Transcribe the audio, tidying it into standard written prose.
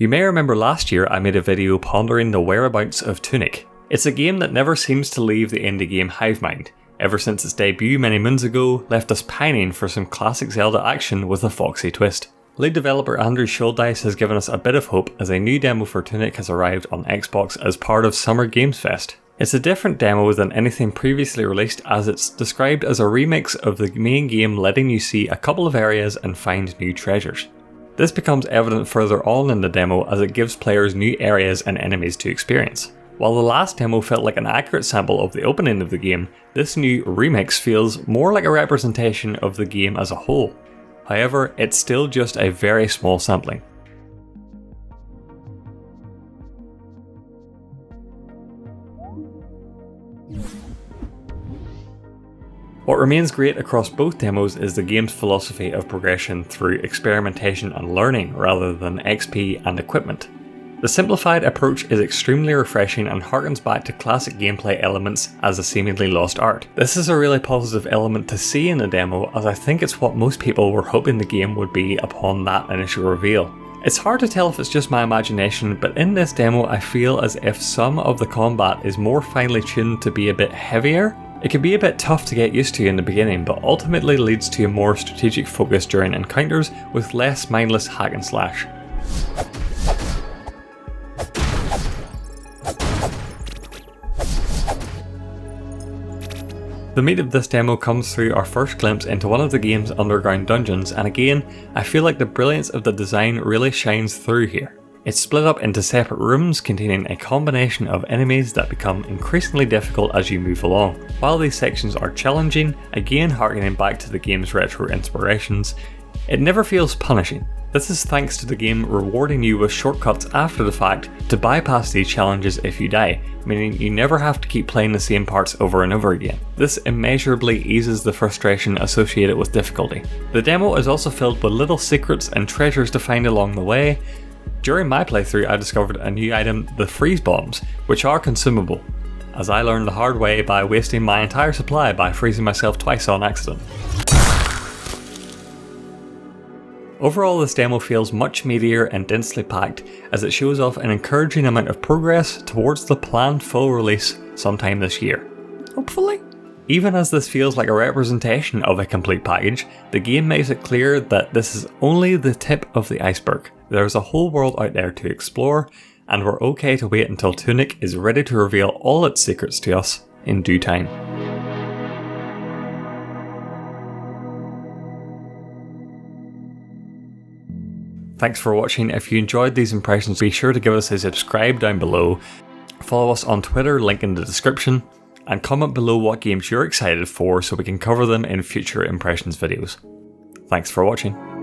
You may remember last year I made a video pondering the whereabouts of Tunic. It's a game that never seems to leave the indie game hive mind, ever since its debut many moons ago left us pining for some classic Zelda action with a foxy twist. Lead developer Andrew Shouldice has given us a bit of hope as a new demo for Tunic has arrived on Xbox as part of Summer Games Fest. It's a different demo than anything previously released, as it's described as a remix of the main game, letting you see a couple of areas and find new treasures. This becomes evident further on in the demo as it gives players new areas and enemies to experience. While the last demo felt like an accurate sample of the opening of the game, this new remix feels more like a representation of the game as a whole. However, it's still just a very small sampling. What remains great across both demos is the game's philosophy of progression through experimentation and learning rather than XP and equipment. The simplified approach is extremely refreshing and harkens back to classic gameplay elements as a seemingly lost art. This is a really positive element to see in the demo, as I think it's what most people were hoping the game would be upon that initial reveal. It's hard to tell if it's just my imagination, but in this demo I feel as if some of the combat is more finely tuned to be a bit heavier. It can be a bit tough to get used to in the beginning, but ultimately leads to a more strategic focus during encounters with less mindless hack and slash. The meat of this demo comes through our first glimpse into one of the game's underground dungeons, and again, I feel like the brilliance of the design really shines through here. It's split up into separate rooms containing a combination of enemies that become increasingly difficult as you move along. While these sections are challenging, again harkening back to the game's retro inspirations, it never feels punishing. This is thanks to the game rewarding you with shortcuts after the fact to bypass these challenges if you die, meaning you never have to keep playing the same parts over and over again. This immeasurably eases the frustration associated with difficulty. The demo is also filled with little secrets and treasures to find along the way. During my playthrough I discovered a new item, the freeze bombs, which are consumable, as I learned the hard way by wasting my entire supply by freezing myself twice on accident. Overall, this demo feels much meatier and densely packed, as it shows off an encouraging amount of progress towards the planned full release sometime this year. Hopefully? Even as this feels like a representation of a complete package, the game makes it clear that this is only the tip of the iceberg. There's a whole world out there to explore, and we're okay to wait until Tunic is ready to reveal all its secrets to us in due time. Thanks for watching. If you enjoyed these impressions, be sure to give us a subscribe down below, follow us on Twitter, link in the description, and comment below what games you're excited for so we can cover them in future impressions videos. Thanks for watching.